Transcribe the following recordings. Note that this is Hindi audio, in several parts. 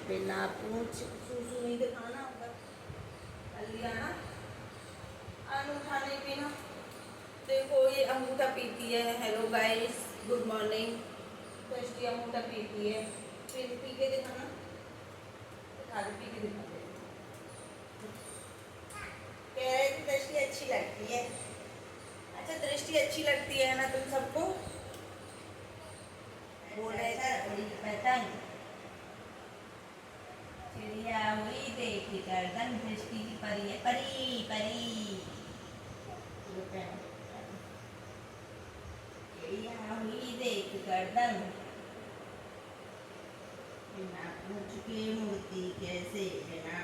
बिना पूछ सूसू नहीं दिखाना होगा। जल्दी आना। अंगूठा नहीं पीना। देखो ये अंगूठा पीती है। Hello guys, good morning. दृष्टि अंगूठा पीती है। फिर पी के दिखाना। पी के दिखा दे। कह रहे थे दृष्टि अच्छी लगती है। अच्छा, दृष्टि अच्छी लगती है ना तुम सबको? बोल रहे थे बड़ी पतंग चिड़िया हुई देख गर्दन दृष्टि की परी है। परी परी चिड़िया हुई देख गर्दन, बिना पूछ के मूर्ति कैसे, बिना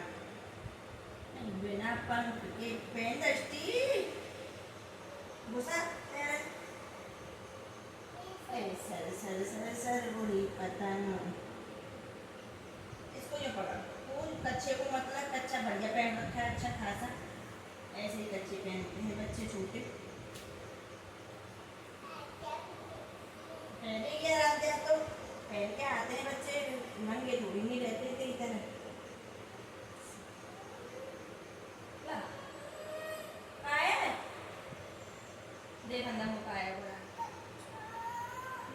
बिना पंख के पेन। दृष्टि घुसा सर सर सर सर बुरी पतंग। इसको जो पकड़, वो कच्चे को मतलब कच्चा बढ़िया पहन रखा है अच्छा खासा। ऐसे ही कच्चे पहनते हैं बच्चे छोटे। पहने क्या आते हैं तो पहन के आते हैं बच्चे, नंगे थोड़ी नहीं रहते थे इधर। देख अंदर मुँह पाया पूरा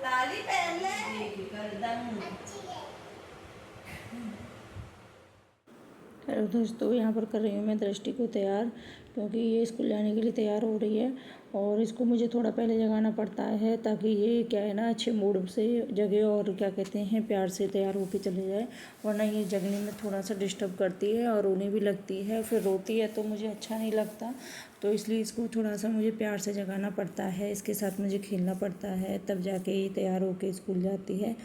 लाली पहन ले। देख गर्दन। हेलो दोस्तों, यहाँ पर कर रही हूँ मैं दृष्टि को तैयार, क्योंकि ये स्कूल जाने के लिए तैयार हो रही है। और इसको मुझे थोड़ा पहले जगाना पड़ता है ताकि ये क्या है ना अच्छे मूड से जगे और क्या कहते हैं प्यार से तैयार होके चले जाए। वरना ये जगने में थोड़ा सा डिस्टर्ब करती है और रोने भी लगती है, फिर रोती है तो मुझे अच्छा नहीं लगता। तो इसलिए इसको थोड़ा सा मुझे प्यार से जगाना पड़ता है, इसके साथ मुझे खेलना पड़ता है, तब जाके ये तैयार होके स्कूल जाती है।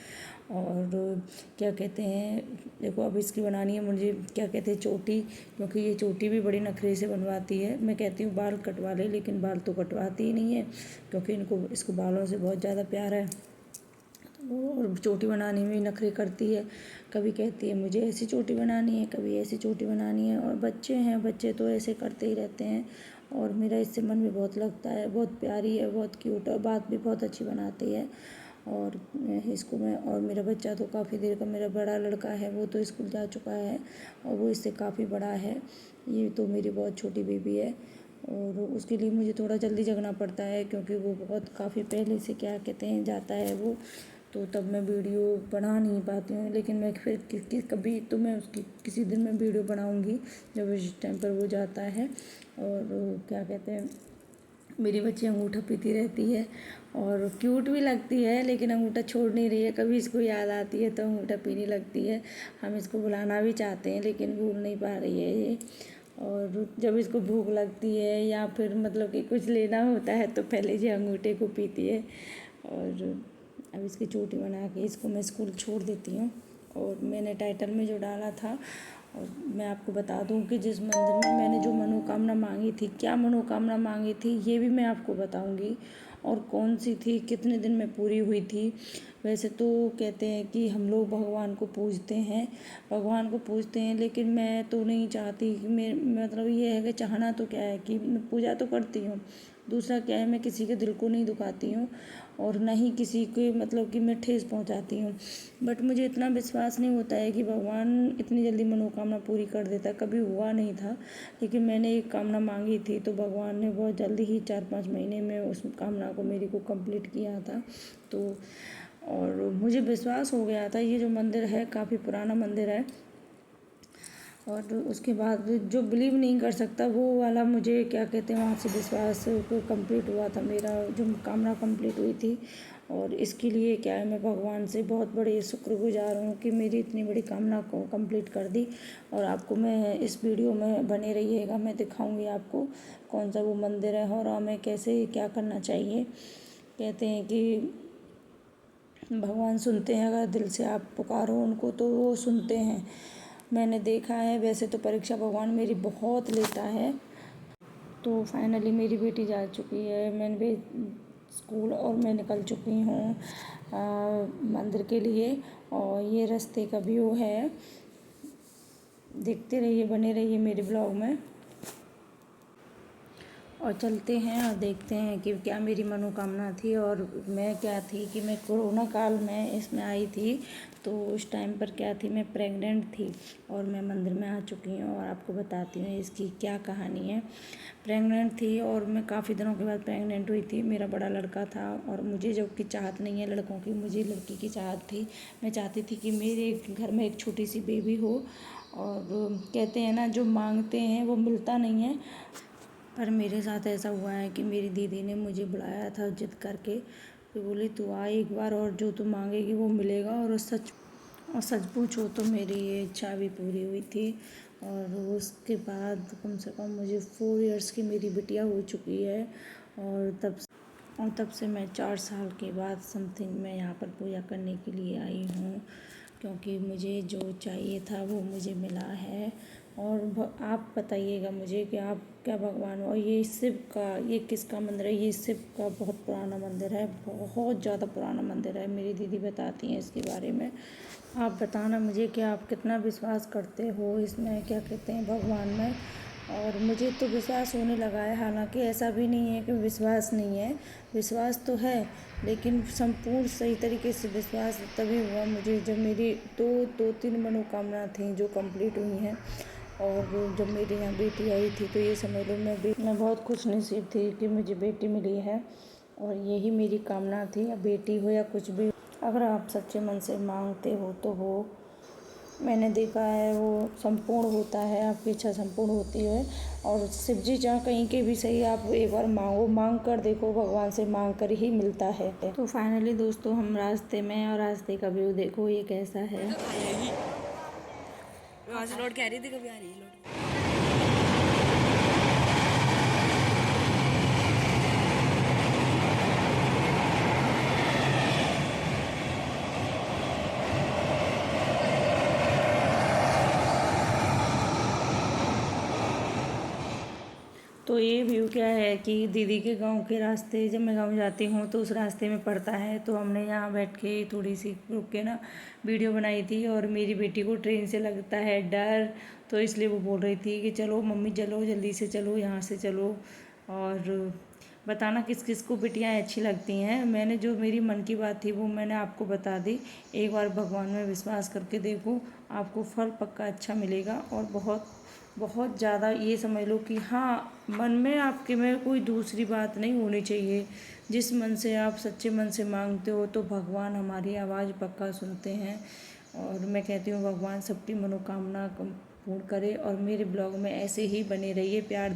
और क्या कहते हैं, देखो अब इसकी बनानी है मुझे क्या कहते हैं चोटी, क्योंकि ये चोटी भी बड़ी नखरे से बनवाती है। मैं कहती हूँ बाल कटवा ले, लेकिन बाल तो कटवाती ही नहीं है, क्योंकि इसको बालों से बहुत ज़्यादा प्यार है। और चोटी बनाने में नखरे करती है, कभी कहती है मुझे ऐसी चोटी बनानी है, कभी ऐसी चोटी बनानी है। और बच्चे हैं, बच्चे तो ऐसे करते ही रहते हैं। और मेरा इससे मन भी बहुत लगता है, बहुत प्यारी है, बहुत क्यूट है, बात भी बहुत अच्छी बनाती है। और इसको मैं, और मेरा बच्चा तो काफ़ी देर का, मेरा बड़ा लड़का है वो तो स्कूल जा चुका है और वो इससे काफ़ी बड़ा है। ये तो मेरी बहुत छोटी बेबी है और उसके लिए मुझे थोड़ा जल्दी जगना पड़ता है, क्योंकि वो बहुत काफ़ी पहले से क्या कहते हैं जाता है वो, तो तब मैं वीडियो बना नहीं पाती हूँ। लेकिन मैं फिर कभी तो मैं उसकी किसी दिन मैं वीडियो बनाऊँगी जब इस टाइम पर वो जाता है। और क्या कहते हैं, मेरी बच्ची अंगूठा पीती रहती है और क्यूट भी लगती है, लेकिन अंगूठा छोड़ नहीं रही है। कभी इसको याद आती है तो अंगूठा पीने लगती है। हम इसको बुलाना भी चाहते हैं लेकिन भूल नहीं पा रही है ये। और जब इसको भूख लगती है या फिर मतलब कि कुछ लेना होता है तो पहले ये अंगूठे को पीती है। और अब इसकी चोटी बना के इसको मैं स्कूल छोड़ देती हूँ। और मैंने टाइटल में जो डाला था, और मैं आपको बता दूं कि जिस मंदिर में मैंने जो मनोकामना मांगी थी, क्या मनोकामना मांगी थी ये भी मैं आपको बताऊंगी, और कौन सी थी, कितने दिन में पूरी हुई थी। वैसे तो कहते हैं कि हम लोग भगवान को पूजते हैं, लेकिन मैं तो नहीं चाहती कि मैं, मतलब ये है कि चाहना तो क्या है कि मैं पूजा तो करती हूँ, दूसरा क्या है मैं किसी के दिल को नहीं दुखाती हूँ और ना ही किसी के मतलब कि मैं ठेस पहुँचाती हूँ। बट मुझे इतना विश्वास नहीं होता है कि भगवान इतनी जल्दी मनोकामना पूरी कर देता, कभी हुआ नहीं था। लेकिन मैंने एक कामना मांगी थी तो भगवान ने बहुत जल्दी ही 4-5 महीने में उस कामना को मेरी को कंप्लीट किया था। तो और मुझे विश्वास हो गया था, ये जो मंदिर है काफ़ी पुराना मंदिर है। और उसके बाद जो बिलीव नहीं कर सकता वो वाला मुझे क्या कहते हैं वहाँ से विश्वास कंप्लीट हुआ था, मेरा जो कामना कंप्लीट हुई थी। और इसके लिए क्या है, मैं भगवान से बहुत बड़े शुक्रगुजार हूँ कि मेरी इतनी बड़ी कामना को कंप्लीट कर दी। और आपको मैं इस वीडियो में बने रहिएगा, मैं दिखाऊंगी आपको कौन सा वो मंदिर है और हमें कैसे क्या करना चाहिए। कहते हैं कि भगवान सुनते हैं, अगर दिल से आप पुकारो उनको तो वो सुनते हैं। मैंने देखा है, वैसे तो परीक्षा भगवान मेरी बहुत लेता है। तो फाइनली मेरी बेटी जा चुकी है, मैंने भी स्कूल और मैं निकल चुकी हूँ मंदिर के लिए। और ये रास्ते का व्यू है, देखते रहिए, बने रहिए मेरे ब्लॉग में। और चलते हैं और देखते हैं कि क्या मेरी मनोकामना थी और मैं क्या थी कि मैं कोरोना काल में इसमें आई थी। तो उस टाइम पर क्या थी, मैं प्रेग्नेंट थी और मैं मंदिर में आ चुकी हूँ और आपको बताती हूँ इसकी क्या कहानी है। प्रेग्नेंट थी और मैं काफ़ी दिनों के बाद प्रेग्नेंट हुई थी। मेरा बड़ा लड़का था और मुझे जब की चाहत नहीं है लड़कों की, मुझे लड़की की चाहत थी। मैं चाहती थी कि मेरे घर में एक छोटी सी बेबी हो। और कहते हैं ना, जो मांगते हैं वो मिलता नहीं है। पर मेरे साथ ऐसा हुआ है कि मेरी दीदी ने मुझे बुलाया था जिद करके, तो बोली तू आ एक बार और जो तू मांगेगी वो मिलेगा। और सच पूछो तो मेरी ये इच्छा भी पूरी हुई थी। और उसके बाद कम से कम मुझे 4 इयर्स की मेरी बिटिया हो चुकी है। और तब से मैं 4 साल के बाद समथिंग मैं यहाँ पर पूजा करने के लिए आई हूँ, क्योंकि मुझे जो चाहिए था वो मुझे मिला है। और आप बताइएगा मुझे कि आप क्या भगवान हो। और ये किसका मंदिर है? ये शिव का बहुत पुराना मंदिर है, बहुत ज़्यादा पुराना मंदिर है। मेरी दीदी बताती हैं इसके बारे में। आप बताना मुझे कि आप कितना विश्वास करते हो इसमें, क्या कहते हैं, भगवान में। और मुझे तो विश्वास होने लगा है, हालांकि ऐसा भी नहीं है कि विश्वास नहीं है, विश्वास तो है, लेकिन संपूर्ण सही तरीके से विश्वास तभी हुआ मुझे जब मेरी दो तीन मनोकामना थी जो कंप्लीट हुई हैं। और जब मेरे यहाँ बेटी आई थी तो ये समझ लो मैं बहुत खुशनसीब थी कि मुझे बेटी मिली है। और यही मेरी कामना थी, अब बेटी हो या कुछ भी, अगर आप सच्चे मन से मांगते हो तो वो, मैंने देखा है वो संपूर्ण होता है, आपकी इच्छा संपूर्ण होती है। और शिव जी जहाँ कहीं के भी सही, आप एक बार मांगो, मांग कर देखो, भगवान से मांग कर ही मिलता है। तो फाइनली दोस्तों हम रास्ते में हैं और रास्ते का व्यू देखो ये कैसा है। वहाँ से लौट के आ रही थी, कभी आ रही है लौट के। तो ये व्यू क्या है कि दीदी के गांव के रास्ते, जब मैं गांव जाती हूँ तो उस रास्ते में पड़ता है, तो हमने यहाँ बैठ के थोड़ी सी रुक के ना वीडियो बनाई थी। और मेरी बेटी को ट्रेन से लगता है डर, तो इसलिए वो बोल रही थी कि चलो मम्मी चलो, जल्दी से चलो, यहाँ से चलो। और बताना किस किस को बिटियाँ अच्छी लगती हैं। मैंने जो मेरी मन की बात थी वो मैंने आपको बता दी। एक बार भगवान में विश्वास करके देखो, आपको फल पक्का अच्छा मिलेगा। और बहुत बहुत ज़्यादा ये समझ लो कि हाँ, मन में आपके में कोई दूसरी बात नहीं होनी चाहिए। जिस मन से आप सच्चे मन से मांगते हो तो भगवान हमारी आवाज़ पक्का सुनते हैं। और मैं कहती हूँ भगवान सबकी मनोकामना पूर्ण करे। और मेरे ब्लॉग में ऐसे ही बने रहिए, प्यार